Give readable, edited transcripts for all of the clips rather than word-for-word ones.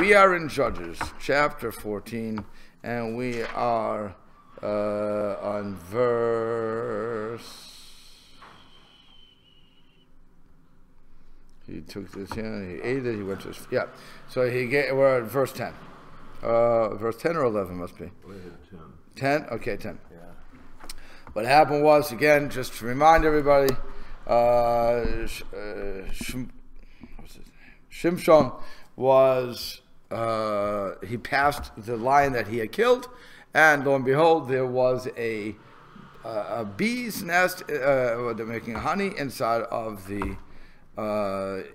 We are in Judges, chapter 14, and we are on verse. He took this in, he ate it, he went to his, yeah. So we're at verse 10. Verse 10 or 11 must be. 10? Okay, 10. Yeah. What happened was, again, just to remind everybody, Shimshon was, he passed the lion that he had killed, and lo and behold, there was a bee's nest, they're making honey inside of the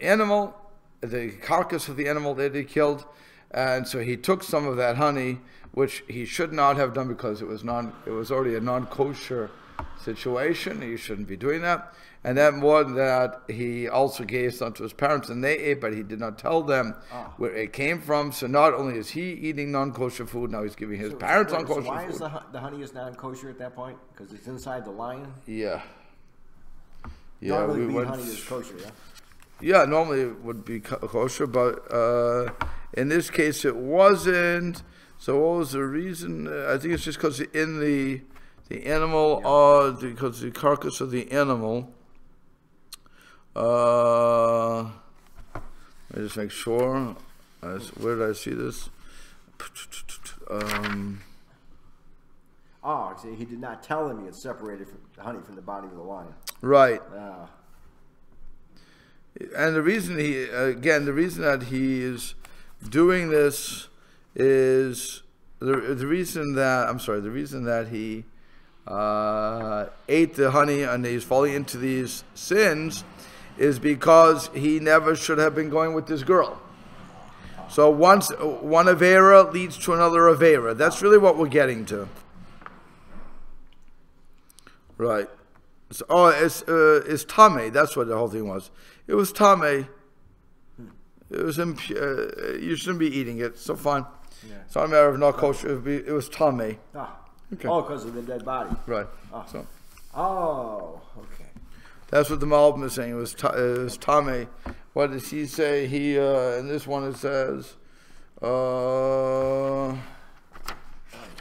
animal, the carcass of the animal that he killed, and so he took some of that honey, which he should not have done because it was already a non-kosher situation. He shouldn't be doing that. And then more than that, he also gave some to his parents, and they ate, but he did not tell them where it came from. So not only is he eating non-kosher food, now he's giving his parents non-kosher food. Why is the honey is non-kosher at that point? Because it's inside the lion? Yeah. Normally honey is kosher, yeah? Yeah, normally it would be kosher, but in this case it wasn't. So what was the reason? I think it's just because in the animal, because the carcass of the animal. Let me just make sure. Where did I see this? See, he did not tell him he had separated the honey from the body of the lion. Right. And the reason the reason that he is doing this is the reason that he ate the honey and he's falling into these sins is because he never should have been going with this girl. So once one Avera leads to another Avera. That's really what we're getting to. Right. So, it's Tame. That's what the whole thing was. It was Tame. It was impure. You shouldn't be eating it. So fine. Yeah. It's not a matter of not kosher. It was Tame. Okay. Because of the dead body. Right. Okay. That's what the Malbim is saying. It was Tame. What does he say? He in this one it says,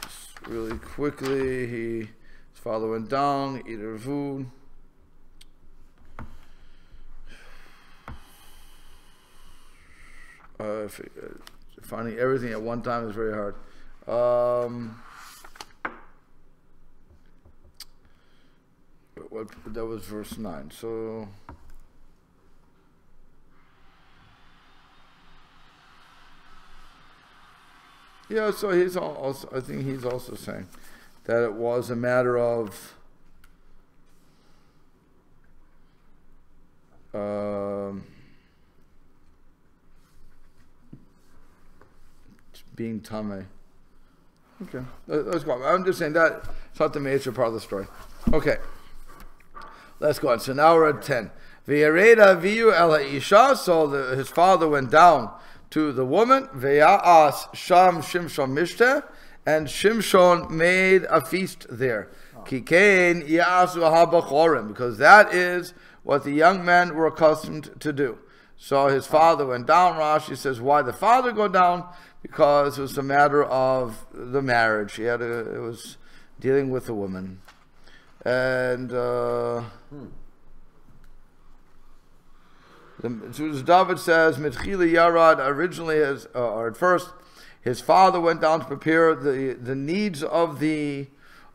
just really quickly, his father went down, ate her food. Finding everything at one time is very hard. That was verse 9. So yeah, so he's also, I think he's also saying that it was a matter of being Tame. Okay, let's go on. I'm just saying that it's not the major part of the story. Okay, let's go on. So now we're at 10. V'yareda viyu el ha'isha. So his father went down to the woman. V'ya'as sham Shimshon mishteh, and Shimshon made a feast there. Kikein ya'asu ha'bachorim, because that is what the young men were accustomed to do. So his father went down. Rashi says, why the father go down? Because it was a matter of the marriage. It was dealing with a woman. And David says, Mitchila Yarad, originally, or at first, his father went down to prepare the needs of the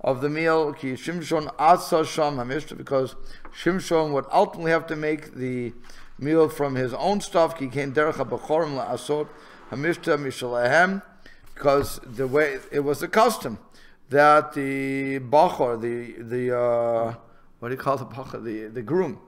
meal. Ki Shimshon asa sham hamishta, because Shimshon would ultimately have to make the meal from his own stuff. Ki kein derech habachorim la'asot hamishta mishalehem, because the way it was the custom that the bachor, the what do you call the bachor, the groom,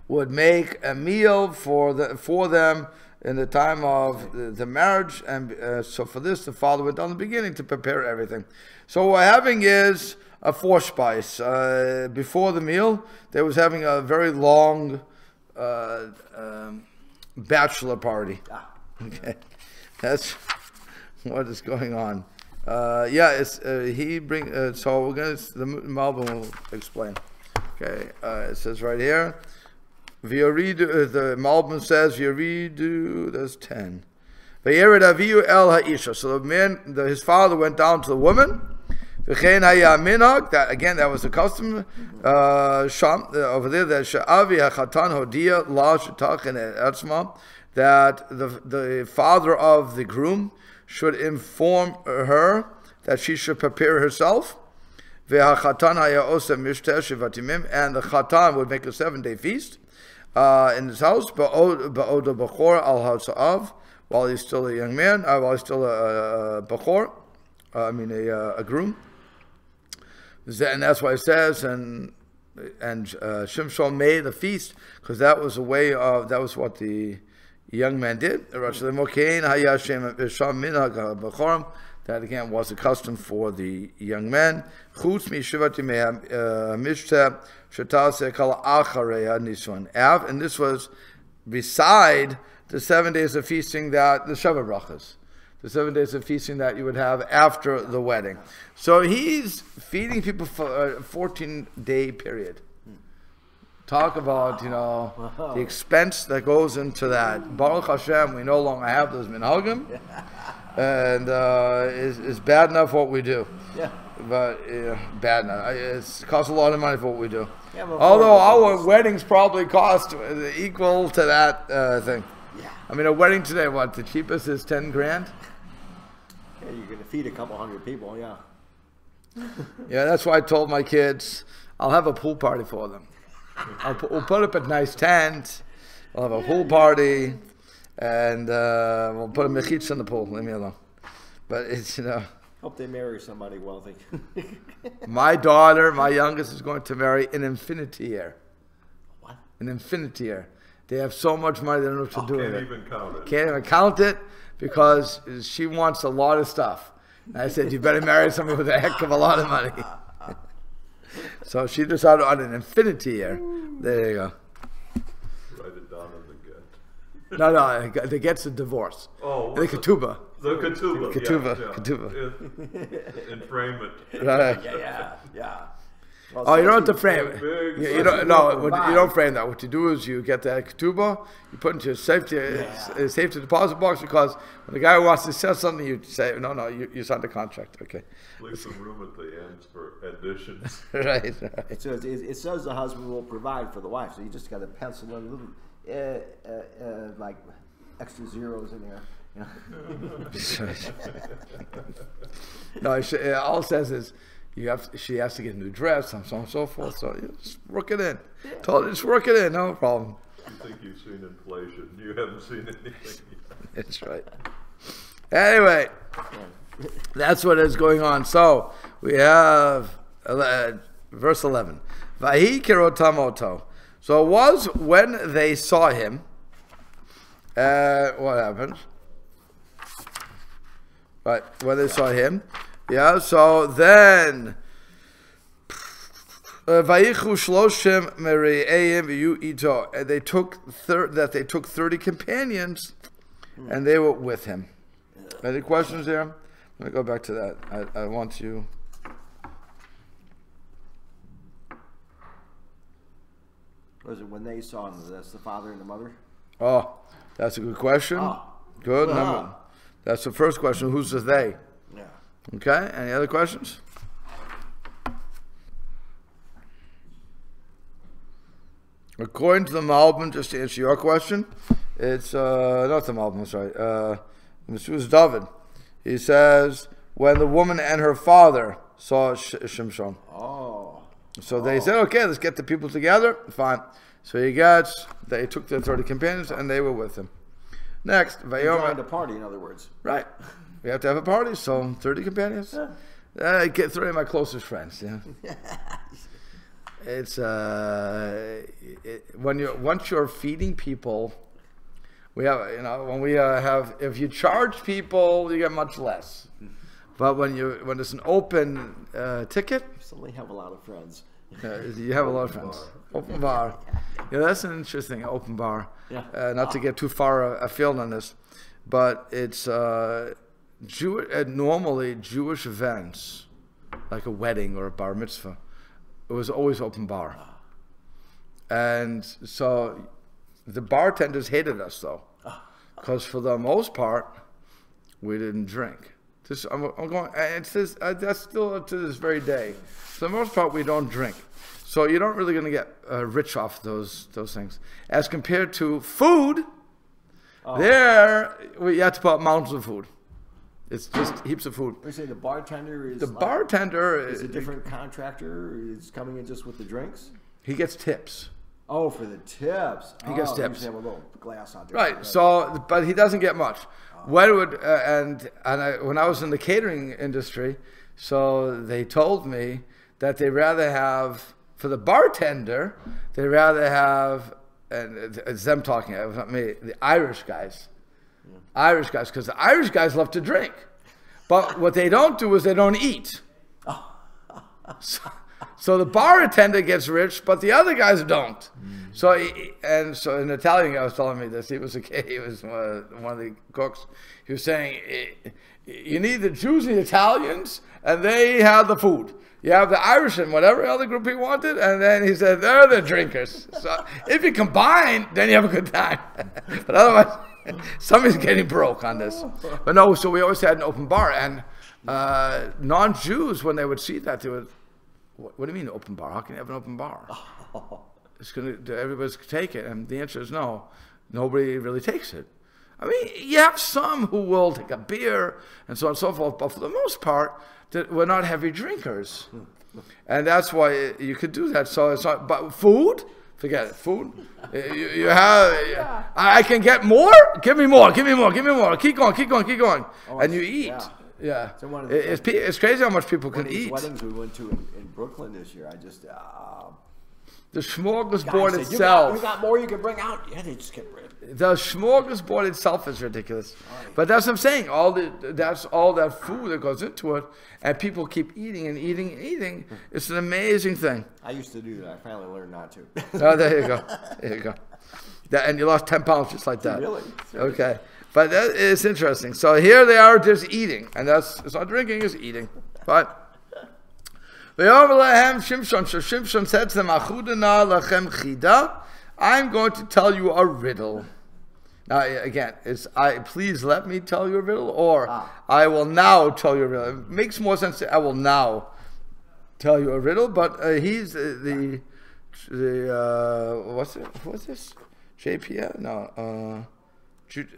would make a meal for them in the time of the marriage, and so for this the father went down the beginning to prepare everything. So what we're having is a vorspice. Before the meal, they was having a very long bachelor party. Okay, that's what is going on. So we're gonna, the Malbim will explain. Okay, it says right here, V'yaridu, the Malbim says, V'yaridu, that's 10. Vayered avihu el ha'isha. So the man, his father went down to the woman. V'chein haya minhag. That again, that was the custom. Over there, that she'avi hachatan hodia la shetachin etzma. That the father of the groom should inform her that she should prepare herself. Ve'hachatan haya oseh mishteh shivatimim, and the chatan would make a 7-day feast in his house. Ba'oda b'chor al ha'tzav, while he's still a young man, while he's still a b'chor, a groom. And that's why it says, and Shimshon made a feast, because that was a way of, that was what the young man did. That again was a custom for the young men. And this was beside the 7 days of feasting that the Shabbat brachas, the 7 days of feasting that you would have after the wedding. So he's feeding people for a 14-day period. Talk about, the expense that goes into that. Baruch Hashem, we no longer have those minhagim, and it's bad enough what we do. Yeah. But bad enough. It costs a lot of money for what we do. Yeah, although our weddings probably cost equal to that thing. Yeah. I mean, a wedding today, what, the cheapest is 10 grand? Yeah, you're going to feed a couple hundred people, yeah. Yeah, that's why I told my kids, I'll have a pool party for them. We'll put up a nice tent, we'll have a pool party, and we'll put a mechitza in the pool, leave me alone. But it's, Hope they marry somebody wealthy. My daughter, my youngest, is going to marry an infinitier. What? An infinitier. They have so much money, they don't know what to do with it. Can't even count it. Can't even count it, because she wants a lot of stuff. And I said, you better marry somebody with a heck of a lot of money. So she decided on an infinitier. There you go. Write it down in the get. No, the get's a divorce. Oh, The ketubah. the ketubah. Ketubah. And frame it. Right. Yeah. Oh, you don't have to frame it. Big You don't frame that. What you do is you get that ketubah, you put it into a safety deposit box, because when the guy wants to sell something, you say, no, you signed the contract. Okay. Leave some room at the ends for additions. Right. So it says the husband will provide for the wife, so you just got to pencil in a little, like extra zeros in there. No, all it says is she has to get a new dress, and so on and so forth. So you just work it in. Just work it in, no problem. You think you've seen inflation? You haven't seen anything yet. That's right. Anyway, that's what is going on. So we have verse 11. Vahi kirotamoto. So it was when they saw him. What happened? Right, when they saw him. Yeah, so then Vayichu shloshim mere'eim v'yu ito, and they took 30 companions, and they were with him. Any questions there? Let me go back to that. I want you. Was it when they saw him? That's the father and the mother? Oh, that's a good question. Good. That's the first question. Who's the they? Yeah. Okay, any other questions? According to the Malbim, just to answer your question, it's not the Malbim, sorry. This was David. He says, when the woman and her father saw Shimshon. So they said, okay, let's get the people together. Fine. So they took their 30 companions and they were with him. Next, Vayomer. Joined a party, in other words. Right. We have to have a party, so 30 companions. Get 30 of my closest friends. Yeah. It's once you're feeding people, we have if you charge people, you get much less. But when it's an open ticket, You suddenly have a lot of friends. you have a lot of friends. Open bar. Yeah, that's an interesting open bar. Yeah. Not to get too far afield on this, but it's normally Jewish events, like a wedding or a bar mitzvah, it was always open bar. And so the bartenders hated us though, because for the most part, we didn't drink. I'm going, and it's this, that's still to this very day. For the most part, we don't drink. So you're not really going to get rich off those things. As compared to food, there you have to put mountains of food. It's just heaps of food. We say the bartender is is a different contractor. Is coming in just with the drinks. He gets tips. Oh, for the tips. He gets tips. You have a little glass out there. Right. So, but he doesn't get much. When would when I was in the catering industry, so they told me that they rather have for the bartender, they rather have, and it's them talking, it was not me, the Irish guys. Irish guys, because the Irish guys love to drink. But what they don't do is they don't eat. So the bartender gets rich, but the other guys don't. So an Italian guy was telling me this. He was one of the cooks. He was saying, you need the Jews and the Italians, and they have the food. You have the Irish and whatever other group he wanted, and then he said, they're the drinkers. So if you combine, then you have a good time. But otherwise, somebody's getting broke on this. But no, so we always had an open bar, and non-Jews, when they would see that, they would, what do you mean open bar? How can you have an open bar? It's everybody's take it, and the answer is no. Nobody really takes it. I mean, you have some who will take a beer and so on and so forth, but for the most part, we're not heavy drinkers, and that's why you could do that. So it's not. But food, forget it. Food, you have. I can get more. Give me more. Give me more. Give me more. Keep going. Keep going. Keep going. And you eat. Yeah. So it's crazy how much people can eat. Weddings we went to in Brooklyn this year, I just. The smorgasbord itself. You got more you can bring out? Yeah, they just get rid. The smorgasbord itself is ridiculous. Right. But that's what I'm saying. That's all that food that goes into it, and people keep eating and eating and eating. It's an amazing thing. I used to do that. I finally learned not to. Oh, there you go. There you go. And you lost 10 pounds just like that. Really? Seriously? Okay. But that is interesting. So here they are just eating. And it's not drinking, it's eating. But Shimshon. So Shimshon said to them, I'm going to tell you a riddle. Now, again, please let me tell you a riddle, or I will now tell you a riddle. It makes more sense to I will now tell you a riddle, but he's what's this? JP? No. JP.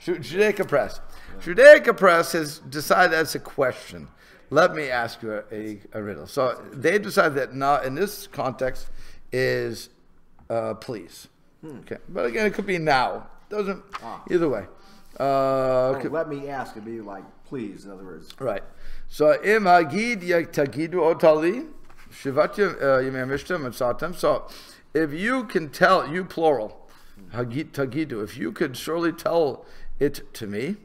Judaica Press. Judaica Press has decided that's a question. Let me ask you a riddle. So they decided that now in this context is please. Okay, but again, it could be now. Doesn't either way. Let me ask. It'd be like please. In other words, right. So im hagid tagidu otali shivat yemei mishta mitzatem. So if you can tell, you plural, hagid tagidu. If you could surely tell it to me,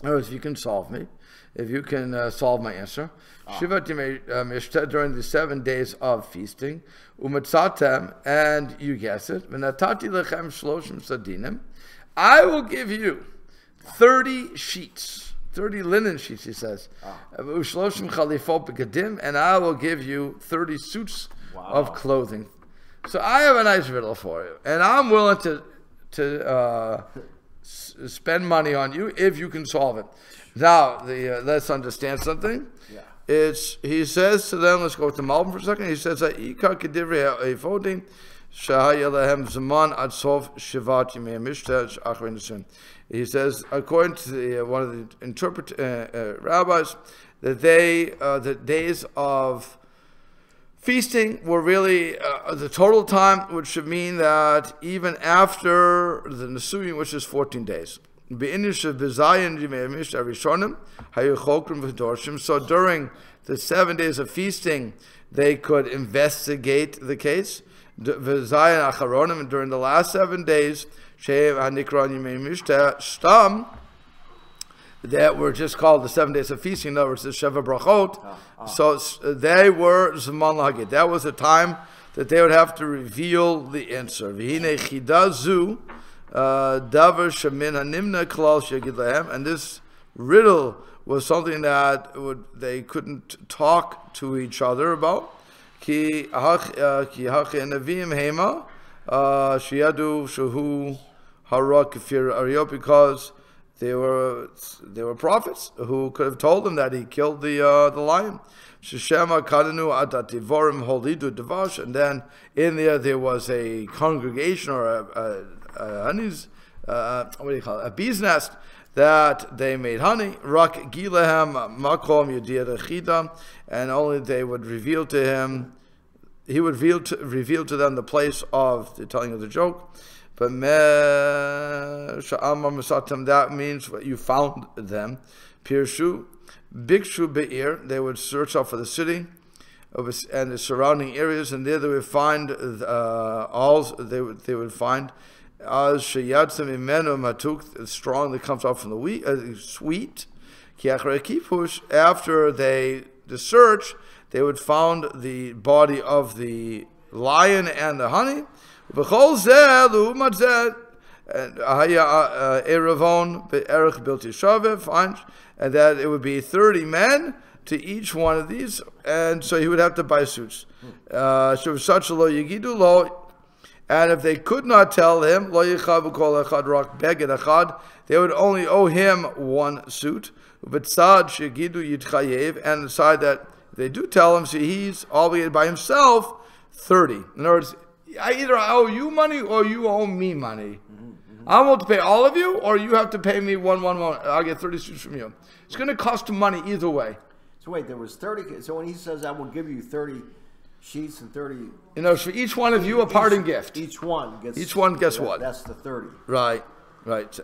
or if you can solve me. If you can solve my answer, Shivat Yemei Mishta during the 7 days of feasting, Umetzatem, and you guess it, V'natati lechem shloshim sadinim, I will give you 30 sheets, 30 linen sheets, he says, Ushloshim chalifot begadim, and I will give you 30 suits of clothing. So I have a nice riddle for you, and I'm willing to spend money on you if you can solve it. Now, let's understand something. Yeah. He says to them, let's go to Malvin for a second. He says, he says, according to one of the rabbis, that the days of feasting were really the total time, which should mean that even after the Nesuyim, which is 14 days. So during the 7 days of feasting, they could investigate the case. And during the last 7 days, that were just called the 7 days of feasting, in other words, the Sheva Brachot. So they were Zman Lahagid. That was the time that they would have to reveal the answer. And this riddle was something that they couldn't talk to each other about. hara kafir ariyot, because they were prophets who could have told him that he killed the lion. Sheshema kadanu adativorim holidu devash, and then in there was a congregation or a bee's nest that they made honey. Rak gilehem makom yediyah chida, and only they would reveal to him. He would reveal to them the place of the telling of the joke. But that means you found them. Pirshu, Bikshu Be'ir, they would search out for the city and the surrounding areas, and there they would find they would find as Shayatzim Imenu Matuk, strong that comes out from the wheat, sweet. After the search, they would found the body of the lion and the honey. And that it would be 30 men to each one of these, and so he would have to buy suits. And if they could not tell him, they would only owe him one suit. And decide that if they do tell him, see, he's obligated by himself 30. In other words, either I owe you money or you owe me money. I'm willing to pay all of you, or you have to pay me one. I'll get 30 suits from you. It's going to cost him money either way. So wait, there was 30. So when he says, I will give you 30 sheets and 30... You know, for each one of you, a parting gift. Each one gets what? That's the 30. Right.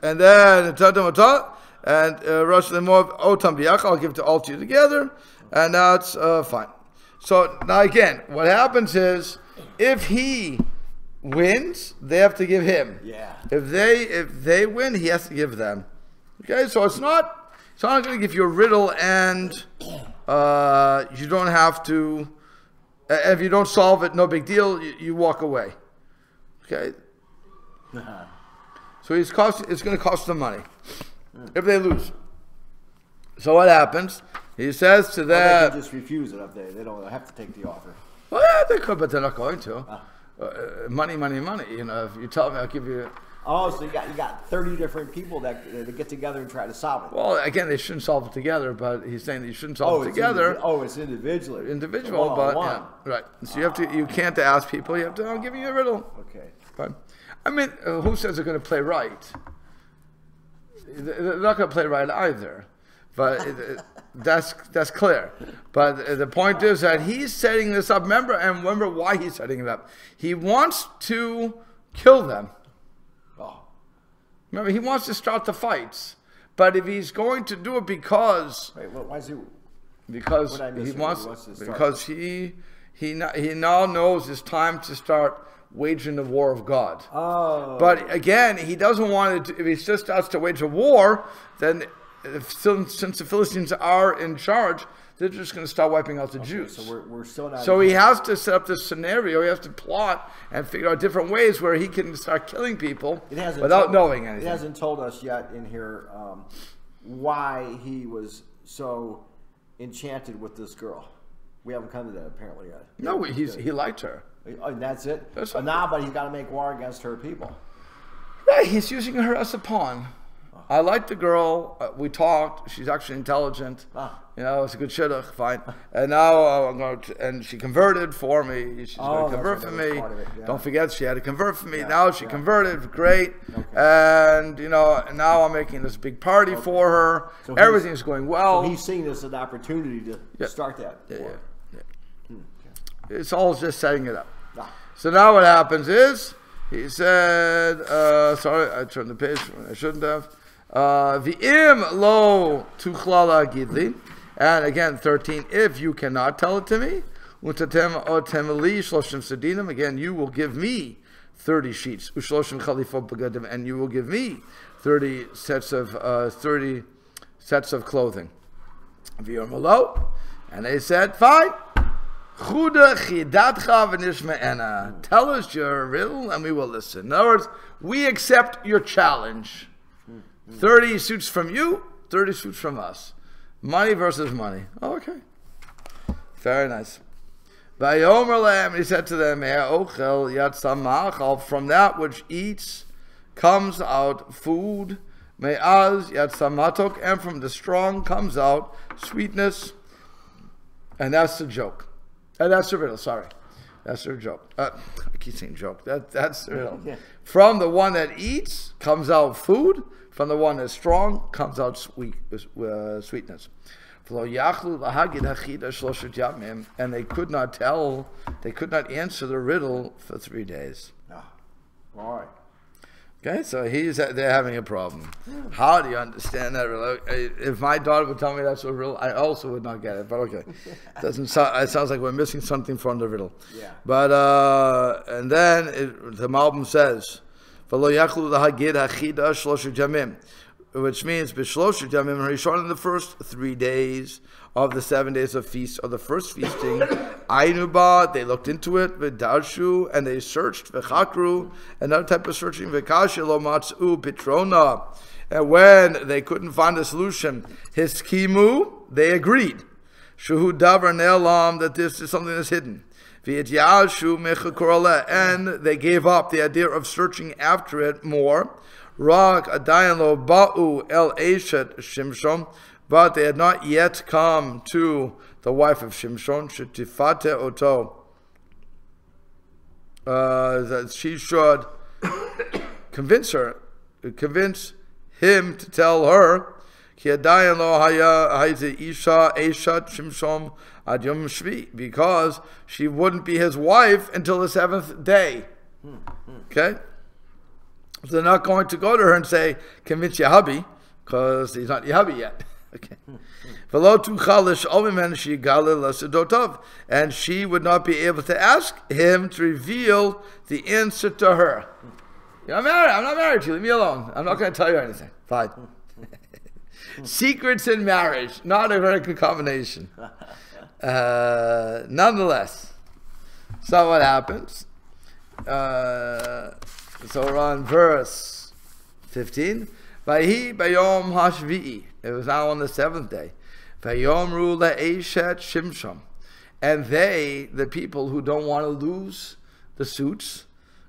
And then, and Rosh Lemov, Otam Biach, I'll give it to all to you together, and that's fine. So now again, what happens is, if he wins, they have to give him. Yeah. If they win, he has to give them. Okay, so it's not going to give you a riddle, and you don't have to. If you don't solve it, no big deal. You walk away. Okay. So it's going to cost them money if they lose. So what happens? He says to them, they can just refuse it up there. They don't have to take the offer. Well, yeah, they could, but they're not going to. Money. You know, if you tell me, I'll give you. Oh, so you got 30 different people that get together and try to solve it. Well, again, they shouldn't solve it together, but he's saying that you shouldn't solve it together. It's individually. Individual, but yeah, right. So you can't ask people. You have to. I'll give you a riddle. Okay. Fine. I mean, who says they're going to play right? They're not going to play right either. But that's clear. But the point is that he's setting this up. Remember why he's setting it up. He wants to kill them. Oh. Remember, he wants to start the fights. But if he's going to do it because... Wait, why is he... Because he now knows it's time to start waging the war of God. Oh. But again, he doesn't want it. If he just starts to wage a war, then... Since the Philistines are in charge, they're just going to start wiping out the Jews. So we're still not. So he has to set up this scenario. He has to plot and figure out different ways where he can start killing people without knowing anything. It hasn't told us yet in here why he was so enchanted with this girl. We haven't come to that apparently yet. No, he liked her. And that's it. But he's got to make war against her people. Right, he's using her as a pawn. I like the girl. We talked. She's actually intelligent. You know, it's a good shidduch. Fine. And now and she converted for me. She's going to convert for me. Yeah. Don't forget, she had to convert for me. Yeah. Now she converted. Great. Okay. And now I'm making this big party for her. So everything's going well. So he's seeing this as an opportunity to start that. Yeah. It's all just setting it up. So now what happens is he said, sorry, I turned the page when I shouldn't have. V'im lo tuchlala gidli, and again 13. If you cannot tell it to me, utatem otem li shloshim sedinim. Again, you will give me 30 sheets. Ushloshim chalifot begadim, and you will give me 30 sets of clothing. V'yom lo, and they said, fine. Chuda chidatcha v'nishme'ena. Tell us your riddle, and we will listen. In other words, we accept your challenge. 30 suits from you, 30 suits from us. Money versus money. Oh, okay. Very nice. Vayomer lehem, he said to them, from that which eats comes out food. Me'az yatzamatok, and from the strong comes out sweetness. And that's the joke. That's the riddle, sorry. That's the joke. I keep saying joke. That's the riddle. Yeah. From the one that eats comes out food. From the one that's strong comes out sweetness. And they could not answer the riddle for 3 days. All right. Okay, so they're having a problem. How do you understand that riddle? If my daughter would tell me that's a riddle, I also would not get it. But okay, it sounds like we're missing something from the riddle. Yeah. But and then the Malbim says, which means b'shloshet yamim harishon, in the first 3 days of the 7 days of feast, or the first feasting, Ainuba, they looked into it, v'darshu, and they searched, v'chakru, another type of searching, v'kashi lo matzu pitrona, and when they couldn't find a solution, hiskimu, they agreed, shuhu davar ne'elam, that this is something that's hidden, v'yityashu mechakorale, and they gave up the idea of searching after it more, rak adayan lo ba'u el eshet Shimshon, but they had not yet come to the wife of Shimshon, shetifate oto, that she should convince him to tell her, ki adayan lo hayze isha eshet Shimshon ad yom shvi, because she wouldn't be his wife until the 7th day. Okay? So they're not going to go to her and say, convince your hubby, because he's not your hubby yet. Okay. And she would not be able to ask him to reveal the answer to her. I'm not married to you. Leave me alone. I'm not going to tell you anything. Fine. Secrets in marriage, not a very good combination. Nonetheless, so what happens? So we're on verse 15. Vayhi bayom hashvi'i. It was now on the 7th day. Vayomru le'eshet Shimshon. And they, the people who don't want to lose the suits,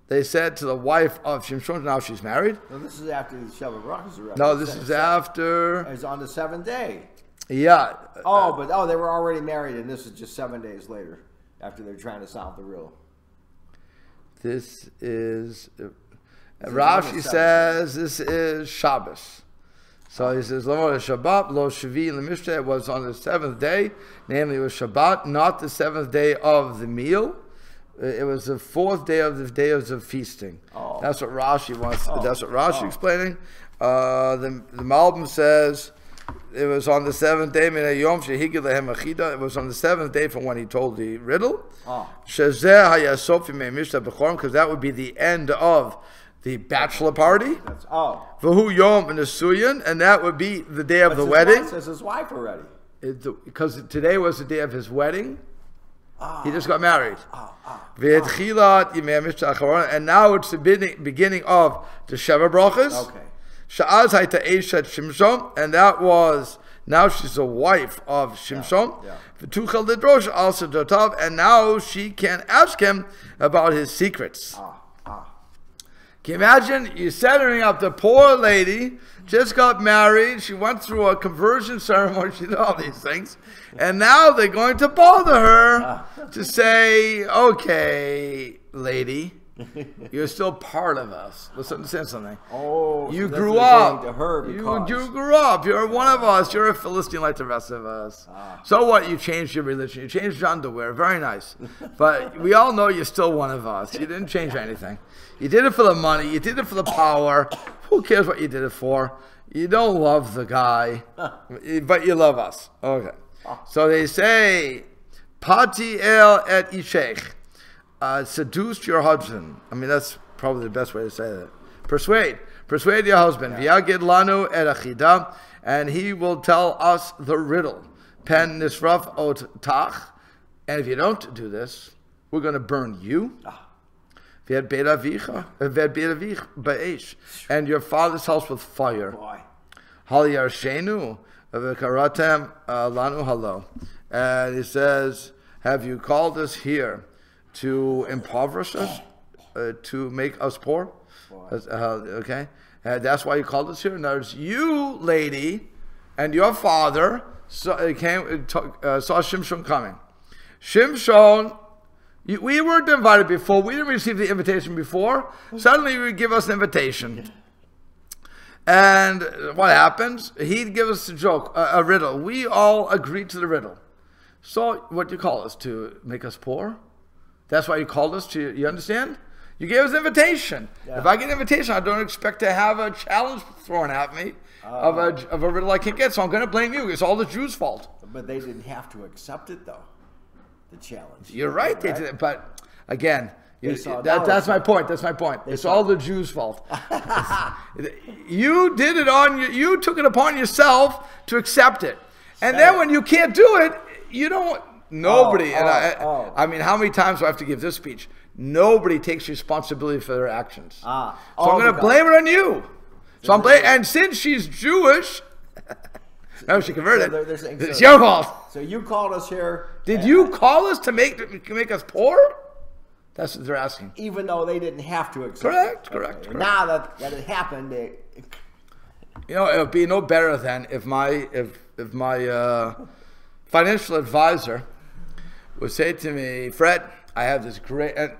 they said to the wife of Shimshon, now she's married. No, this is after the Shabbat Brachas are No, this is after. It's on the 7th day. Yeah. But they were already married, and this is just 7 days later, after they're trying to solve the riddle. This is. Rashi says this is Shabbos. So he says, Lo Shabbat, Lo Shavi in the Mishnah, it was on the 7th day, namely it was Shabbat, not the 7th day of the meal. It was the 4th day of the days of feasting. Oh. That's what Rashi wants. That's what Rashi explaining. The Malbim says it was on the 7th day. It was on the 7th day from when he told the riddle. Because that would be the end of the bachelor party. V'hu yom nesuyin, and that would be the day of the wedding. It says his wife already. Because today was the day of his wedding. He just got married. And now it's the beginning of the Sheva Brachas. Okay. Sha'az hayta eshet Shimshon, and that was, now she's a wife of Shimshon. V'tuchel lidrosh also dotav, and now she can ask him about his secrets. Can you imagine? You're setting up the poor lady, just got married, she went through a conversion ceremony, she did all these things, and now they're going to bother her to say, okay, lady, you're still part of us. Let's understand something. You grew up. To her you grew up. You're one of us. You're a Philistine like the rest of us. So what? You changed your religion. You changed your underwear. Very nice. But we all know you're still one of us. You didn't change anything. You did it for the money. You did it for the power. Who cares what you did it for? You don't love the guy, but you love us. Okay. So they say, Pati el et ishech. Seduced your husband. I mean, that's probably the best way to say that. Persuade your husband. V'yagid lanu et achida, and he will tell us the riddle. Pen nisraf ot tach, and if you don't do this, we're going to burn you. V'yad beit avich ba'esh, and your father's house with fire. Hal yarshenu v'karatem lanu halo, and he says, have you called us here to impoverish us, to make us poor? Okay, that's why you called us here. Now, you, lady, and your father saw Shimshon coming. Shimshon, we weren't invited before. We didn't receive the invitation before. Suddenly, you would give us an invitation. And what happens? He'd give us a joke, a riddle. We all agreed to the riddle. So, what do you call us? To make us poor? That's why you called us to, you understand? You gave us an invitation. Yeah. If I get an invitation, I don't expect to have a challenge thrown at me of a riddle I can't get. So I'm going to blame you. It's all the Jews' fault. But they didn't have to accept it, though. The challenge. You're right. They did, but again, that's my point. That's my point. It's all the Jews' fault. You did it you took it upon yourself to accept it. And then when you can't do it, you don't, nobody, I mean, how many times do I have to give this speech? Nobody takes responsibility for their actions. So I'm going to blame it on you. So I'm blaming, and since she's Jewish, no, she converted. So it's your fault. So you called us here. Did you call us to make us poor? That's what they're asking. Even though they didn't have to accept Correct, it. correct. Now that it happened, it would be no better than if my financial advisor would say to me, Fred, I have this great, and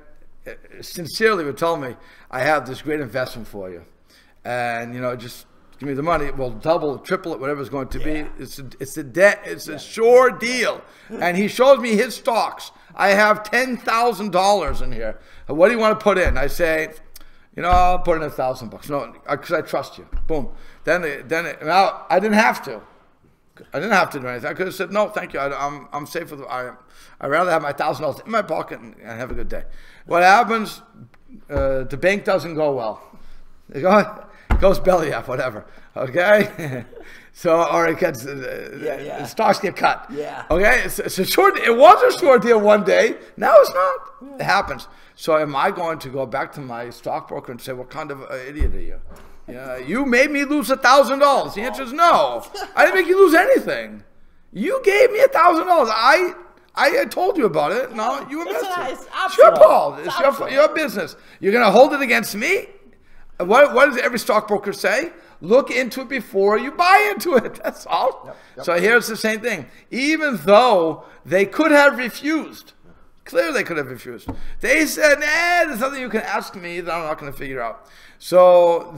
sincerely would tell me, I have this great investment for you. And, just give me the money. We'll double, triple it, whatever it's going to be. It's a sure deal. And he shows me his stocks. I have $10,000 in here. What do you want to put in? I say, I'll put in $1,000. No, because I trust you. Boom. Now I didn't have to. I didn't have to do anything. I could have said, no, thank you. I'm safe with I'd rather have my $1,000 in my pocket and have a good day. What happens, the bank doesn't go well. It goes belly up, whatever. Okay? Or it gets, the stocks get cut. Yeah. Okay? It's a short, it was a short deal one day. Now it's not. It happens. So am I going to go back to my stockbroker and say, what kind of idiot are you? You made me lose $1,000. The answer is no. I didn't make you lose anything. You gave me $1,000. I told you about it. No, you invested. It's your fault. It's your business. You're going to hold it against me? What does every stockbroker say? Look into it before you buy into it. That's all. Yep. So here's the same thing. Even though they could have refused, clearly they could have refused. They said, there's something you can ask me that I'm not going to figure out. So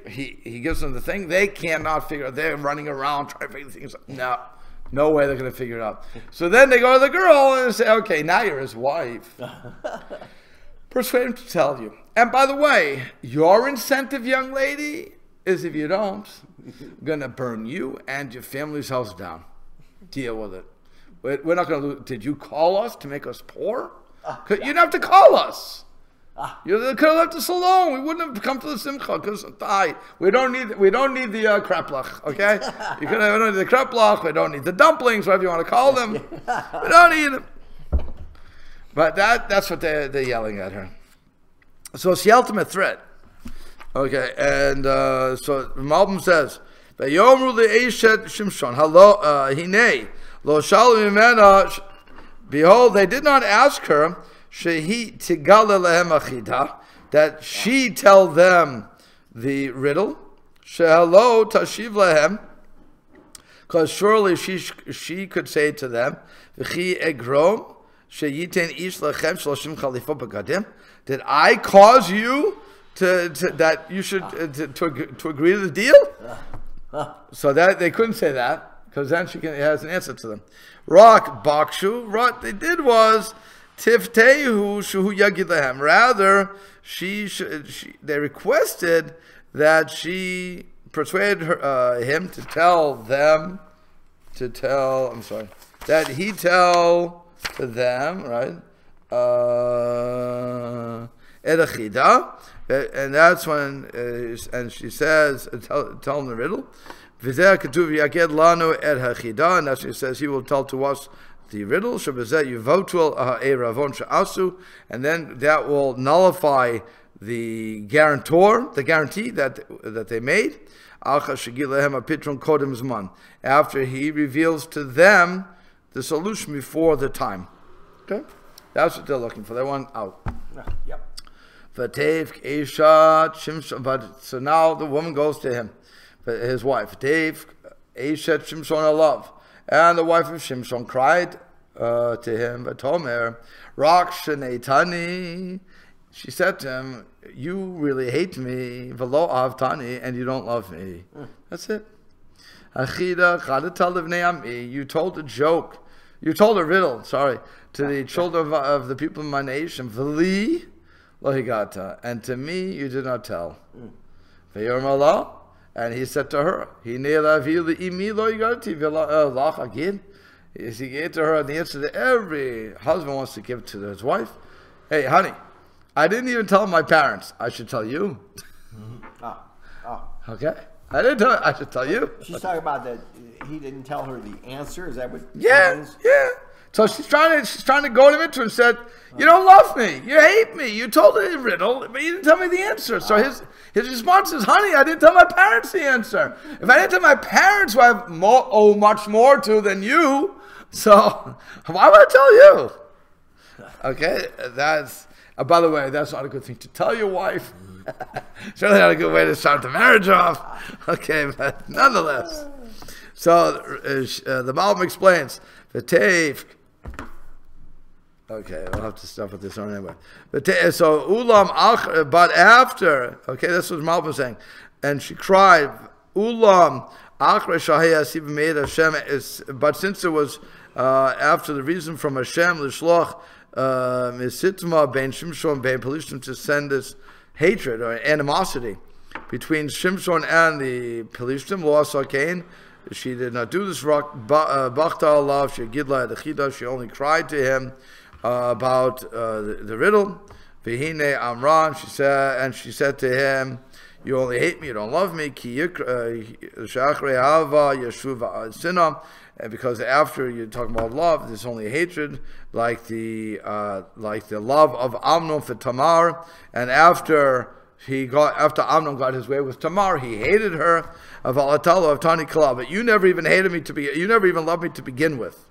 he gives them the thing. They cannot figure it out. They're running around trying to figure things out. No way they're going to figure it out. So then they go to the girl and say, okay, now you're his wife. Persuade him to tell you. And by the way, your incentive, young lady, is if you don't, I'm going to burn you and your family's house down. Deal with it. We're not going to lose. Did you call us to make us poor? You didn't have to call us. You could have left us alone. We wouldn't have come to the simcha because we don't need the kreplach. Okay, we don't need the kreplach. We don't need the dumplings, whatever you want to call them. We don't need them. But that's what they're yelling at her. So she yelled him a threat. Okay, and so Malbim says, "Vayomru le'eshet Shimshon, hello, hinei lo shalu mimena." Behold, they did not ask her. Shehi tigale lehem achida, that she tell them the riddle. Shehalo tashiv lehem, because surely she could say to them, V'chi egrom sheyiten ish lechem shloshim chalifot b'gadim. Did I cause you to that you should to agree to the deal? So that they couldn't say that because then she has an answer to them. Rak bakshu. What they did was. Tiftehu shuhu yagid lehem. Rather, they requested that she persuade him to tell them, that he tell to them, right? Edachida, and that's when, and she says, tell him the riddle. V'zeh katuv yagid lanu edachida, and that's when she says he will tell to us the riddle, and then that will nullify the guarantee that they made. After he reveals to them the solution before the time. Okay, that's what they're looking for. They want out. Yep. V'tev Eshat Shimshon. But so now the woman goes to him, his wife. V'tev Eshat Shimshon alav. And the wife of Shimshon cried to him, V'tomer Rak Shenetani. She said to him, you really hate me, V'lo avtani, and you don't love me. That's it. Achida chadatal livnei ami. You told a joke. You told a riddle, to the children of the people of my nation. V'li lo higata. And to me you did not tell. V'yormala. And he said to her, Hinei lavi li'imi lo higati v'lach agid. He gave to her the answer that every husband wants to give to his wife. Hey, honey, I didn't even tell my parents. I should tell you. Okay? I didn't tell. I should tell you. She's talking about that he didn't tell her the answer. Is that what? Yeah. So she's trying to goad him into it and said, you don't love me. You hate me. You told me the riddle, but you didn't tell me the answer. So his response is, honey, I didn't tell my parents the answer. If I didn't tell my parents who I have much more to than you, so why would I tell you? Okay, that's, by the way, that's not a good thing to tell your wife. Certainly not a good way to start the marriage off. Okay, but nonetheless. So the Malbim explains, V'tev. Okay, we'll have to stop with this one anyway. So Ulam, but after, okay, this was Malbim saying, and she cried, Ulam Achre Shahaya Sibimei Hashem. But since it was after the reason from Hashem L'shloch Misitma Ben Shimshon Ben Pelishtim to send this hatred or animosity between Shimshon and the Pelishtim, Lo Asakain. She did not do this. Bachta Allah, she gidla the she only cried to him about the riddle. Vihine Amran, she said to him, you only hate me, you don't love me. Ki shachre hava yeshuva sinam. Because after you're talking about love, there's only hatred, like the love of Amnon for Tamar, and after Amnon got his way with Tamar, he hated her. Of Tani Kala, but you never even hated me you never even loved me to begin with.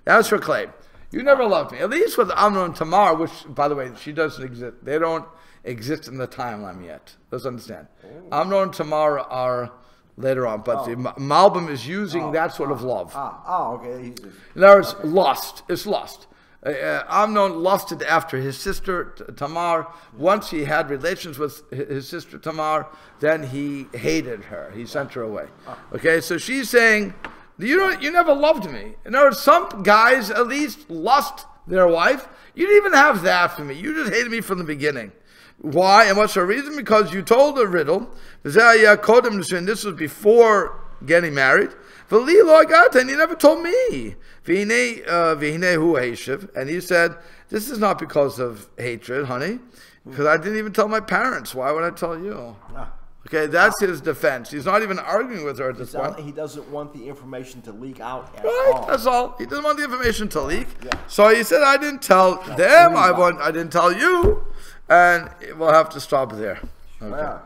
That's her claim. You never loved me. At least with Amnon and Tamar, which, by the way, she doesn't exist. They don't exist in the timeline yet. Let's understand. Amnon and Tamar are later on, but the Malbim is using that sort of love. Okay. In other words, lust. It's lust. Amnon lusted after his sister Tamar. Once he had relations with his sister Tamar, then he hated her. He sent her away. Okay, so she's saying, you never loved me. In other words, some guys at least lust their wife. You didn't even have that for me. You just hated me from the beginning. Why? And what's her reason? Because you told a riddle. This was before getting married. And you never told me. And he said, this is not because of hatred, honey, because I didn't even tell my parents. Why would I tell you? Okay, that's his defense. He's not even arguing with her at this point. He doesn't want the information to leak out at all. That's all. He doesn't want the information to leak. Yeah. So he said, I didn't tell them. I didn't tell you. And we'll have to stop there. Okay.